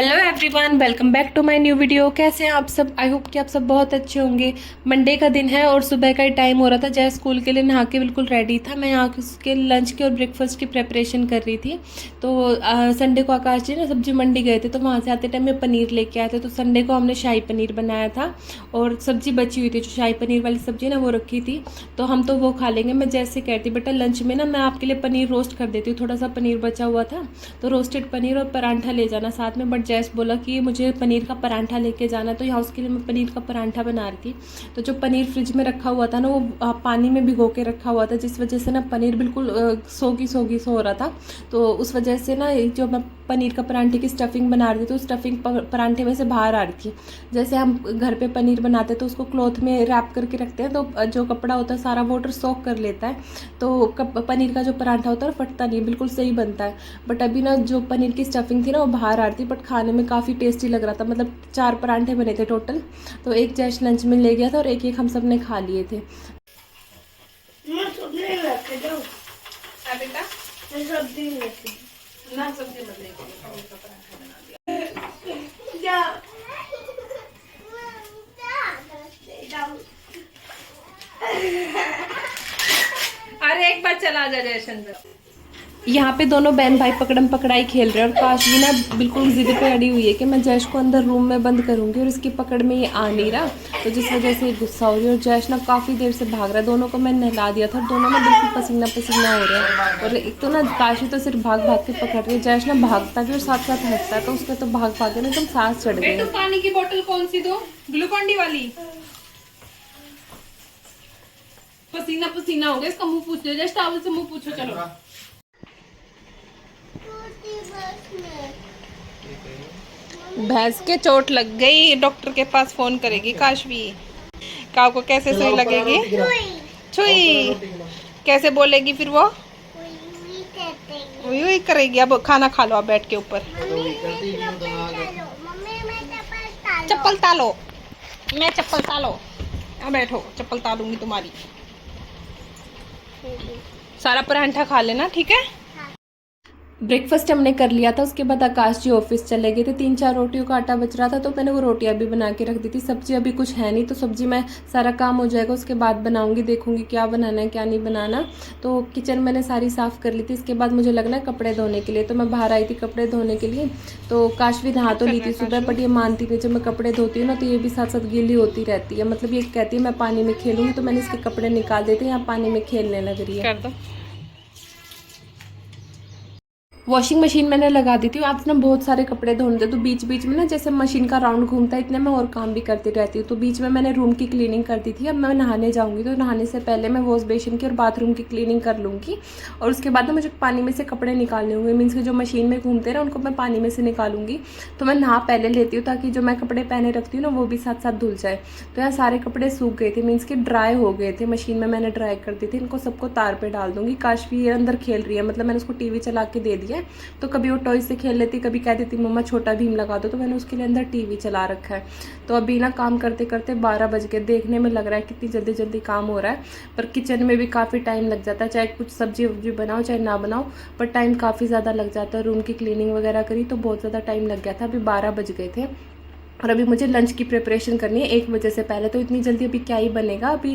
Hello everyone, welcome back to my new video. कैसे हैं आप सब? आई होप कि आप सब बहुत अच्छे होंगे। मंडे का दिन है और सुबह का ही टाइम हो रहा था। जय स्कूल के लिए नहा के बिल्कुल रेडी था। मैं यहाँ उसके लंच की और ब्रेकफास्ट की प्रेपरेशन कर रही थी। तो संडे को आकाश जी ना सब्जी मंडी गए थे, तो वहाँ से आते टाइम में पनीर लेके आए थे। तो संडे को हमने शाही पनीर बनाया था और सब्जी बची हुई थी, जो शाही पनीर वाली सब्जी ना वो रखी थी, तो हम तो वो खा लेंगे। मैं जैसे कहती बेटा लंच में ना मैं आपके लिए पनीर रोस्ट कर देती हूँ। थोड़ा सा पनीर बचा हुआ था, तो रोस्टेड पनीर और परांठा ले जाना साथ में। बट जैस बोला कि मुझे पनीर का परांठा लेके जाना, तो यहाँ उसके लिए मैं पनीर का परांठा बना रही थी। तो जो पनीर फ्रिज में रखा हुआ था ना, वो पानी में भिगो के रखा हुआ था, जिस वजह से ना पनीर बिल्कुल सोगी सोगी सो हो रहा था। तो उस वजह से ना जो मैं पनीर का परांठे की स्टफिंग बना रही थी, तो स्टफिंग परांठे में से बाहर आ रही थी। जैसे हम घर पे पनीर बनाते तो उसको क्लॉथ में रैप करके रखते हैं, तो जो कपड़ा होता है सारा वाटर सोक कर लेता है, तो पनीर का जो परांठा होता है फटता नहीं, बिल्कुल सही बनता है। बट अभी ना जो पनीर की स्टफिंग थी ना वो बाहर आ रही थी, बट खाने में काफ़ी टेस्टी लग रहा था। मतलब 4 परांठे बने थे टोटल, तो एक जैश लंच में ले गया था और एक एक हम सब ने खा लिए थे। बेटा सब्जी ना सब्जी मत लेके पनीर का परांठा बना दिया। अरे एक बार चला जा जयचंद्र। यहाँ पे दोनों बहन भाई पकड़म पकड़ाई खेल रहे हैं और काशवी ना बिल्कुल जिद पे अड़ी हुई है कि मैं जैश को अंदर रूम में बंद करूंगी, और इसकी पकड़ में ये आ नहीं रहा, तो जिस वजह से गुस्सा हो रही है। और जैश ना काफ़ी देर से भाग रहा है। दोनों को मैं नहला दिया था, दोनों ना बिल्कुल पसीना पसीना हो रहा है। और एक तो ना काशवी तो सिर्फ भाग भाग के पकड़ रही है, जैश ना भागता भी और साथ साथ हंसता है, तो उसके तो भाग भाग के ना एकदम सांस चढ़ गई। पानी की बोतल कौन सी दो? ग्लूकॉन डी वाली। पसीना पसीना हो गया, इसका मुंह पूछ लो, जस्ट टॉवल से मुंह पूछो। चलो भैंस के चोट लग गई, डॉक्टर के पास फोन करेगी काशवी। काव को कैसे सुई लगेगी? छुई कैसे बोलेगी फिर वो? वही करेगी। अब खाना खा लो, आप बैठ के ऊपर। चप्पल तालो, मैं चप्पल तालो। अब बैठो, चप्पल तालूंगी तुम्हारी। सारा परांठा खा लेना, ठीक है? ब्रेकफास्ट हमने कर लिया था। उसके बाद आकाश जी ऑफिस चले गए थे। 3-4 रोटियों का आटा बच रहा था, तो मैंने वो रोटियां भी बना के रख दी थी। सब्जी अभी कुछ है नहीं, तो सब्जी मैं सारा काम हो जाएगा उसके बाद बनाऊंगी, देखूंगी क्या बनाना है क्या नहीं बनाना। तो किचन मैंने सारी साफ़ कर ली थी। इसके बाद मुझे लगना है कपड़े धोने के लिए, तो मैं बाहर आई थी कपड़े धोने के लिए। तो काशवी नहा तो ली थी सुबह, बट ये मानती नहीं। जब मैं कपड़े धोती हूँ ना, तो ये भी साथ साथ गीली होती रहती है। मतलब ये कहती है मैं पानी में खेलूँगी, तो मैंने इसके कपड़े निकाल देते, यहाँ पानी में खेलने लग रही है। कर दो। वॉशिंग मशीन मैंने लगा दी थी। आज ना बहुत सारे कपड़े धोने थे, तो बीच बीच में ना जैसे मशीन का राउंड घूमता है, इतने में और काम भी करती रहती हूँ। तो बीच में मैंने रूम की क्लीनिंग कर दी थी। अब मैं नहाने जाऊँगी, तो नहाने से पहले मैं वॉश बेसिन की और बाथरूम की क्लीनिंग कर लूँगी। और उसके बाद ना मुझे पानी में से कपड़े निकालने होंगे, मीन्स कि जो मशीन में घूमते रहे उनको मैं पानी में से निकालूंगी। तो मैं नहा पहले लेती हूँ, ताकि जो मैं कपड़े पहने रखती हूँ ना वो भी साथ साथ धुल जाए। तो यहाँ सारे कपड़े सूख गए थे, मीन्स कि ड्राई हो गए थे। मशीन में मैंने ड्राई कर दी थी। इनको सबको तार पे डाल दूंगी। काशवी अंदर खेल रही है, मतलब मैंने उसको टीवी चला के दे दिया है, तो कभी वो टॉय से खेल लेती, कभी कह देती मम्मा छोटा भीम लगा दो, तो मैंने उसके लिए अंदर टीवी चला रखा है। तो अभी ना काम करते करते 12 बज गए। देखने में लग रहा है कितनी जल्दी जल्दी काम हो रहा है, पर किचन में भी काफ़ी टाइम लग जाता है। चाहे कुछ सब्जी वब्जी बनाओ चाहे ना बनाओ, पर टाइम काफ़ी ज़्यादा लग जाता है। रूम की क्लीनिंग वगैरह करी तो बहुत ज़्यादा टाइम लग गया था। अभी 12 बज गए थे और अभी मुझे लंच की प्रिपरेशन करनी है 1 बजे से पहले। तो इतनी जल्दी अभी क्या ही बनेगा। अभी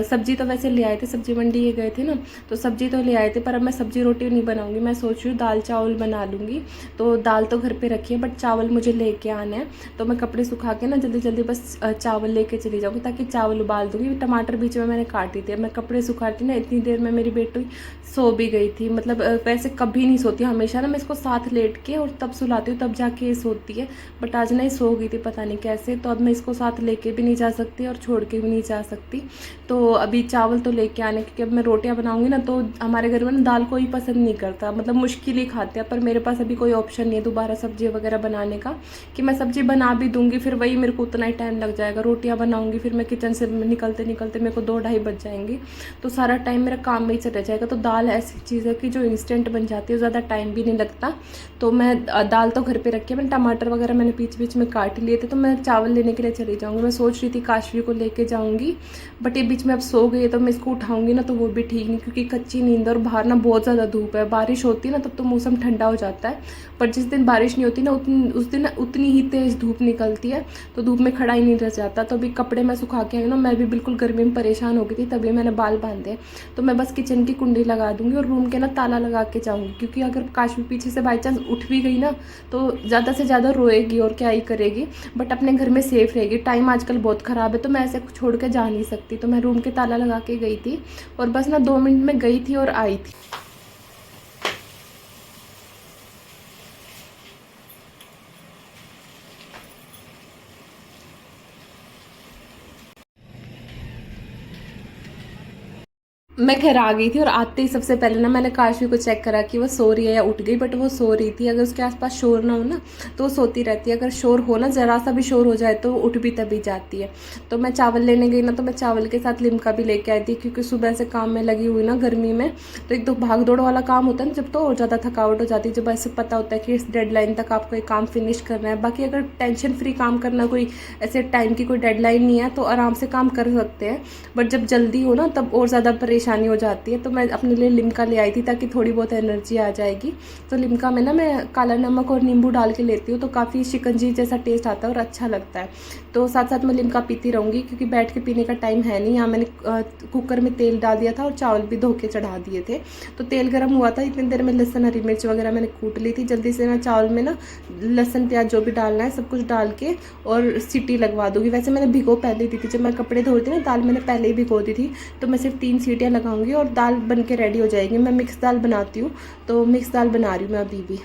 सब्जी तो वैसे ले आए थे, सब्जी मंडी ये गए थे ना, तो सब्जी तो ले आए थे, पर अब मैं सब्जी रोटी नहीं बनाऊंगी। मैं सोच रही हूँ दाल चावल बना लूँगी। तो दाल तो घर पे रखी है, बट चावल मुझे लेके आना है। तो मैं कपड़े सुखा के ना जल्दी जल्दी बस चावल लेके चली जाऊँगी, ताकि चावल उबाल दूँगी। टमाटर बीच में मैंने काटी थे। मैं कपड़े सुखाती ना, इतनी देर में मेरी बेटी सो भी गई थी। मतलब वैसे कभी नहीं सोती, हमेशा ना मैं इसको साथ लेट के और तब सुलाती हूँ, तब जाके ये सोती है। बट आज ना ये सो गई थी पता नहीं कैसे, तो अब मैं इसको साथ लेके भी नहीं जा सकती और छोड़ के भी नहीं जा सकती। तो अभी चावल तो लेके आने, क्योंकि अब मैं रोटियां बनाऊंगी ना, तो हमारे घर में ना दाल कोई पसंद नहीं करता, मतलब मुश्किल ही खाते हैं। पर मेरे पास अभी कोई ऑप्शन नहीं है दोबारा सब्जी वगैरह बनाने का, कि मैं सब्जी बना भी दूंगी फिर वही मेरे को उतना ही टाइम लग जाएगा। रोटियां बनाऊंगी फिर मैं किचन से निकलते निकलते मेरे को 2-2:30 बज जाएंगे, तो सारा टाइम मेरा काम में ही चला जाएगा। तो दाल ऐसी चीज़ है कि जो इंस्टेंट बन जाती है, ज़्यादा टाइम भी नहीं लगता। तो मैं दाल तो घर पे रखी है। मैंने टमाटर वगैरह मैंने बीच बीच में काट पराठे लिए थे, तो मैं चावल लेने के लिए चली जाऊँगी। मैं सोच रही थी काशवी को लेके जाऊँगी, बट ये बीच में अब सो गई है, तो मैं इसको उठाऊँगी ना तो वो भी ठीक नहीं, क्योंकि कच्ची नींद और बाहर ना बहुत ज़्यादा धूप है। बारिश होती है ना तब तो मौसम ठंडा हो जाता है, पर जिस दिन बारिश नहीं होती ना उस दिन उतनी ही तेज़ धूप निकलती है, तो धूप में खड़ा ही नहीं रह जाता। तो अभी कपड़े मैं सुखा के आई ना, मैं भी बिल्कुल गर्मी में परेशान हो गई थी, तभी मैंने बाल बांधे। तो मैं बस किचन की कुंडी लगा दूँगी और रूम के ना ताला लगा के जाऊँगी, क्योंकि अगर काशवी पीछे से बाई चांस उठ भी गई ना तो ज़्यादा से ज़्यादा रोएगी और क्या ही करेगी, बट अपने घर में सेफ रहेगी। टाइम आजकल बहुत ख़राब है, तो मैं ऐसे छोड़ के जा नहीं सकती। तो मैं रूम के ताला लगा के गई थी और बस ना 2 मिनट में गई थी और आई थी। मैं घर आ गई थी और आते ही सबसे पहले ना मैंने काशवी को चेक करा कि वो सो रही है या उठ गई, बट वो सो रही थी। अगर उसके आसपास शोर ना हो ना तो वो सोती रहती है, अगर शोर हो ना, ज़रा सा भी शोर हो जाए तो उठ भी तभी जाती है। तो मैं चावल लेने गई ना, तो मैं चावल के साथ लिम्का भी लेके आई थी, क्योंकि सुबह से काम में लगी हुई ना गर्मी में, तो एक तो भाग दौड़ वाला काम होता है ना जब, तो और ज़्यादा थकावट हो जाती है जब ऐसे पता होता है कि इस डेडलाइन तक आपको एक काम फिनिश करना है। बाकी अगर टेंशन फ्री काम करना, कोई ऐसे टाइम की कोई डेडलाइन नहीं है तो आराम से काम कर सकते हैं, बट जब जल्दी हो ना तब और ज़्यादा परेशानी हो जाती है। तो मैं अपने लिए लिम्का ले आई थी ताकि थोड़ी बहुत एनर्जी आ जाएगी। तो लिम्का में ना मैं काला नमक और नींबू डाल के लेती हूँ, तो काफ़ी शिकंजी जैसा टेस्ट आता है और अच्छा लगता है। तो साथ साथ मैं लिम्का पीती रहूँगी, क्योंकि बैठ के पीने का टाइम है नहीं। यहाँ मैंने कुकर में तेल डाल दिया था और चावल भी धो के चढ़ा दिए थे। तो तेल गर्म हुआ था, इतनी देर में लहसुन हरी मिर्च वगैरह मैंने कूट ली थी। जल्दी से मैं चावल में ना लहसुन प्याज जो भी डालना है सब कुछ डाल के और सीटी लगवा दूँगी। वैसे मैंने भिगो पहले दी थी, जब मैं कपड़े धोती ना दाल मैंने पहले ही भिगो दी थी। तो मैं सिर्फ 3 सीटियाँ लगाऊंगी और दाल बन के रेडी हो जाएगी। मैं मिक्स दाल बनाती हूँ, तो मिक्स दाल बना रही हूँ मैं अभी भी।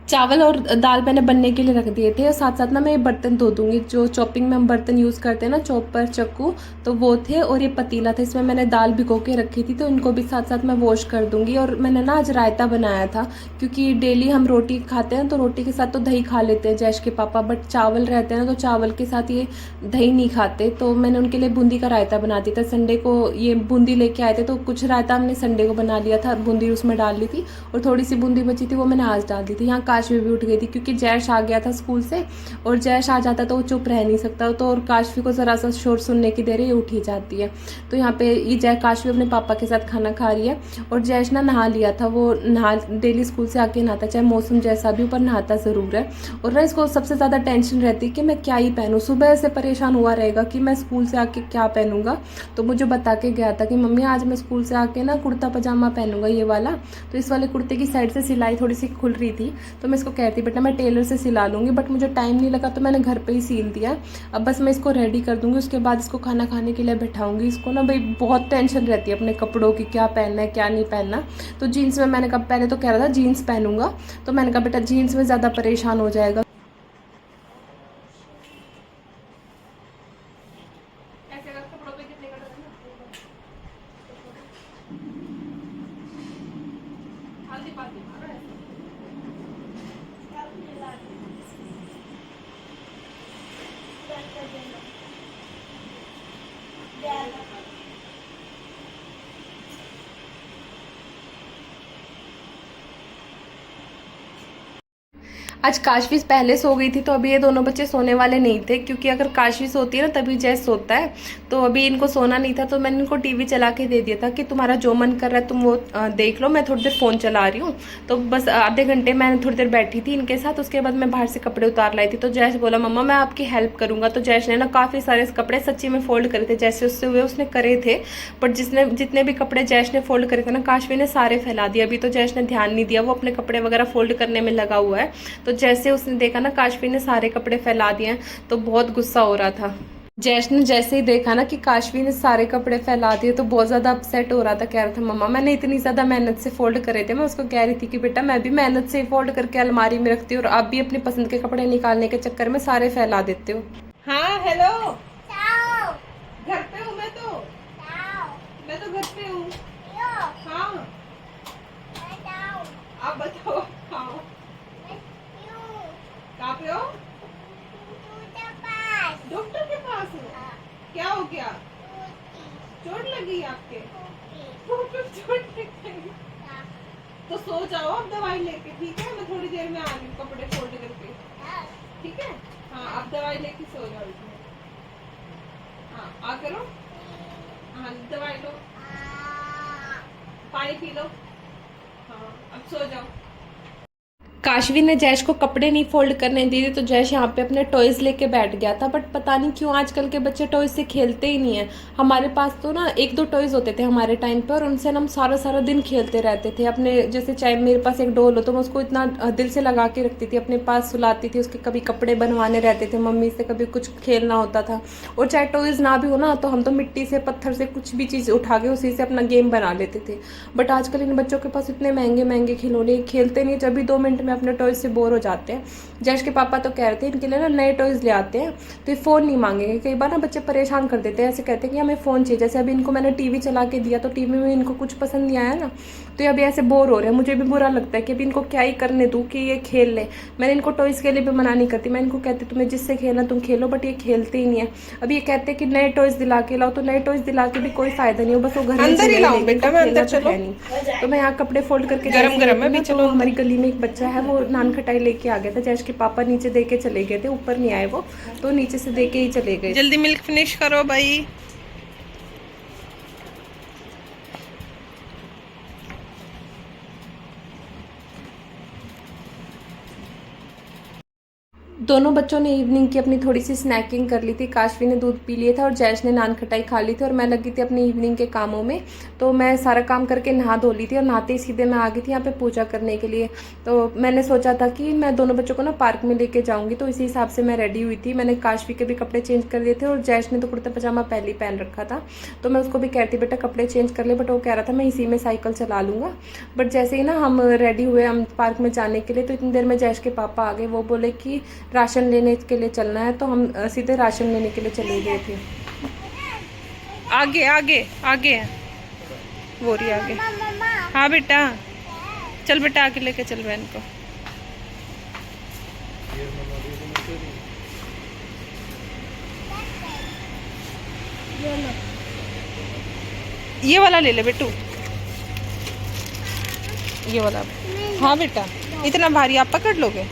चावल और दाल मैंने बनने के लिए रख दिए थे, और साथ साथ ना मैं ये बर्तन धो दूंगी। जो चॉपिंग में हम बर्तन यूज़ करते हैं ना, चॉपर चक्कू, तो वो थे, और ये पतीला था, इसमें मैंने दाल भिगो के रखी थी, तो इनको भी साथ साथ मैं वॉश कर दूंगी। और मैंने ना आज रायता बनाया था, क्योंकि डेली हम रोटी खाते हैं तो रोटी के साथ तो दही खा लेते हैं जैश के पापा, बट चावल रहते हैं तो चावल के साथ ये दही नहीं खाते। तो मैंने उनके लिए बूंदी का रायता बना दिया था। संडे को ये बूंदी लेके आए थे, तो कुछ रायता हमने संडे को बना लिया था, बूंदी उसमें डाल ली थी, और थोड़ी सी बूंदी बची थी वो मैंने आज डाल दी थी। यहाँ काशवी भी उठ गई थी, क्योंकि जैश आ गया था स्कूल से, और जैश आ जाता तो वो चुप रह नहीं सकता, तो और काशवी को ज़रा सा शोर सुनने की देर ये उठ ही जाती है। तो यहाँ पे ये काशवी अपने पापा के साथ खाना खा रही है, और जैश ना नहा लिया था। वो नहा डेली स्कूल से आके नहाता, चाहे मौसम जैसा भी, ऊपर नहाता ज़रूर है। और ना इसको सबसे ज़्यादा टेंशन रहती है कि मैं क्या ही पहनूँ। सुबह से परेशान हुआ रहेगा कि मैं स्कूल से आके क्या पहनूंगा, तो मुझे बता के गया था कि मम्मी आज मैं स्कूल से आके ना कुर्ता पजामा पहनूंगा ये वाला। तो इस वाले कुर्ते की साइड से सिलाई थोड़ी सी खुल रही थी, तो मैं इसको कहती बेटा मैं टेलर से सिला लूँगी, बट मुझे टाइम नहीं लगा तो मैंने घर पे ही सिल दिया। अब बस मैं इसको रेडी कर दूँगी, उसके बाद इसको खाना खाने के लिए बैठाऊँगी। इसको ना भाई बहुत टेंशन रहती है अपने कपड़ों की, क्या पहनना है क्या नहीं पहनना। तो जीन्स में मैंने कहा, पहले तो कह रहा था जीन्स पहनूंगा, तो मैंने कहा बेटा जीन्स में ज़्यादा परेशान हो जाएगा। आज काशवी पहले सो गई थी, तो अभी ये दोनों बच्चे सोने वाले नहीं थे, क्योंकि अगर काशवी सोती है ना तभी जैस सोता है। तो अभी इनको सोना नहीं था, तो मैंने इनको टीवी चला के दे दिया था कि तुम्हारा जो मन कर रहा है तुम वो देख लो, मैं थोड़ी देर फ़ोन चला रही हूँ। तो बस आधे घंटे मैंने थोड़ी देर बैठी थी इनके साथ, उसके बाद मैं बाहर से कपड़े उतार लाई थी। तो जैश बोला मम्मा मैं आपकी हेल्प करूँगा। तो जैश ने ना काफ़ी सारे कपड़े सच्ची में फोल्ड करे थे, जैसे उससे हुए उसने करे थे, बट जितने भी कपड़े जैश ने फोल्ड करे थे ना, काशवी ने सारे फैला दिए। अभी तो जैश ने ध्यान नहीं दिया, वो अपने कपड़े वगैरह फोल्ड करने में लगा हुआ है। तो जैसे उसने देखा ना काशवी ने सारे कपड़े फैला दिए हैं, तो बहुत गुस्सा हो रहा था। जैश ने जैसे ही देखा ना कि काशवी ने सारे कपड़े फैला दिए, तो बहुत ज़्यादा अपसेट हो रहा था। कह रहा था मम्मा मैंने इतनी ज़्यादा मेहनत से फोल्ड करे थे। मैं उसको कह रही थी कि बेटा मैं भी मेहनत से फोल्ड करके अलमारी में रखती हूँ, और आप भी अपनी पसंद के कपड़े निकालने के चक्कर में सारे फैला देते हो। हाँ हेलो, घर पे हूँ मैं तो घर पे हूँ। हाँ आप बताओ। हाँ कहाँ पे हो? डॉक्टर के पास हो? क्या हो गया? चोट लगी आपके? चोट लग गई? तो सो जाओ अब दवाई लेके, ठीक है? मैं थोड़ी देर में आ रही हूँ कपड़े फोल्ड करके, ठीक है? हाँ, आप दवाई लेके सो जाओ इसमें। हाँ, आ करो। हाँ, दवाई लो, पानी पी लो। हाँ, अब सो जाओ। काशवी ने जैश को कपड़े नहीं फोल्ड करने दिए तो जैश यहाँ पे अपने टॉयज लेके बैठ गया था। बट पता नहीं क्यों आजकल के बच्चे टॉयज से खेलते ही नहीं है। हमारे पास तो ना एक दो टॉयज होते थे हमारे टाइम पे, और उनसे हम सारा सारा दिन खेलते रहते थे अपने। जैसे चाहे मेरे पास एक डॉल हो तो मैं उसको इतना दिल से लगा के रखती थी, अपने पास सुलाती थी, उसके कभी कपड़े बनवाने रहते थे मम्मी से, कभी कुछ खेलना होता था। और चाहे टॉयज ना भी हो ना तो हम तो मिट्टी से पत्थर से कुछ भी चीज़ उठा के उसी से अपना गेम बना लेते थे। बट आजकल इन बच्चों के पास इतने महंगे महंगे खिलौने, खेलते नहीं, जब भी 2 मिनट में अपने टॉयज से बोर हो जाते हैं। जैश के पापा तो कह रहे थे इनके लिए ना नए टॉयज ले आते हैं तो ये फ़ोन नहीं मांगेंगे। कई बार ना बच्चे परेशान कर देते हैं, ऐसे कहते हैं कि हमें फ़ोन चाहिए। जैसे अभी इनको मैंने टीवी चला के दिया तो टीवी में इनको कुछ पसंद नहीं आया ना, तो ये अभी ऐसे बोर हो रहे हैं। मुझे भी बुरा लगता है कि अभी इनको क्या ही करने दूँ कि ये खेल ले। मैंने इनको टॉयज़ के लिए भी मना नहीं करती, मैं इनको कहती तुम्हें जिससे खेलना तुम खेलो, बट ये खेलते ही नहीं है। अभी ये कहते हैं कि नए टॉयज़ दिला के लाओ, तो नए टॉयज़ दिला के भी कोई फ़ायदा नहीं हो, बस वो घर में चले लाऊं बेटा, मैं अंदर चलो। तो मैं यहाँ कपड़े फोल्ड करके गरम गरम है, चलो। हमारी गली में एक बच्चा है वो नान खटाई लेके आ गया था, जैश के पापा नीचे दे के चले गए थे, ऊपर नहीं आए वो, तो नीचे से दे के ही चले गए। जल्दी मिल्क फिनिश करो भाई। दोनों बच्चों ने इवनिंग की अपनी थोड़ी सी स्नैकिंग कर ली थी। काशवी ने दूध पी लिया था और जैश ने नान खटाई खा ली थी, और मैं लगी थी अपनी इवनिंग के कामों में। तो मैं सारा काम करके नहा धो ली थी और नहाते ही सीधे मैं आ गई थी यहाँ पे पूजा करने के लिए। तो मैंने सोचा था कि मैं दोनों बच्चों को ना पार्क में लेके जाऊँगी, तो इसी हिसाब से मैं रेडी हुई थी। मैंने काशवी के भी कपड़े चेंज कर दिए थे और जैश ने तो कुर्ता पजामा पहले ही पहन रखा था। तो मैं उसको भी कहती बेटा कपड़े चेंज कर ले, बट वो कह रहा था मैं इसी में साइकिल चला लूँगा। बट जैसे ही ना हम रेडी हुए हम पार्क में जाने के लिए, तो इतनी देर में जैश के पापा आ गए। वो बोले कि राशन लेने के लिए चलना है, तो हम सीधे राशन लेने के लिए चले गए थे। आगे आगे आगे है वो रही आगे। हाँ बेटा चल, बेटा आगे लेके चल बहन को। ये वाला ले ले बेटू, ये वाला। हाँ बेटा इतना भारी आप पकड़ लोगे।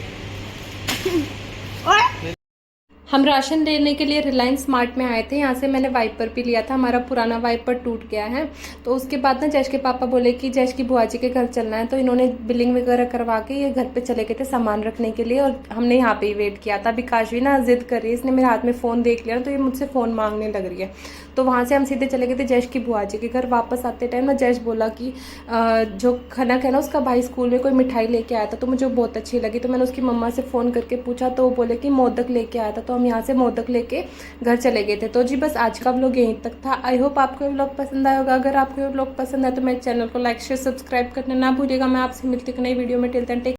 हम राशन लेने के लिए रिलायंस स्मार्ट में आए थे। यहाँ से मैंने वाइपर भी लिया था, हमारा पुराना वाइपर टूट गया है। तो उसके बाद ना जैश के पापा बोले कि जैश की बुआ जी के घर चलना है, तो इन्होंने बिलिंग वगैरह करवा के ये घर पे चले गए थे सामान रखने के लिए, और हमने यहाँ पे ही वेट किया था। अभी काशवी ना जिद कर रही है, इसने मेरे हाथ में फ़ोन देख लिया तो ये मुझसे फ़ोन मांगने लग रही है। तो वहाँ से हम सीधे चले गए थे जैश की बुआ जी के घर। वापस आते टाइम ना जैश बोला कि जो खनक है ना उसका भाई स्कूल में कोई मिठाई लेके आया था, तो मुझे बहुत अच्छी लगी। तो मैंने उसकी मम्मा से फ़ोन करके पूछा, तो वो बोले कि मोदक लेके आया था। तो हम यहाँ से मोदक लेके घर चले गए थे। तो जी बस आज का व्लॉग यहीं तक था। आई होप आपको ये व्लॉग पसंद आया होगा। अगर आपको ये व्लॉग पसंद है तो मेरे चैनल को लाइक शेयर सब्सक्राइब करना ना भूलिएगा। मैं आपसे मिलती हूँ नई वीडियो में। Till then take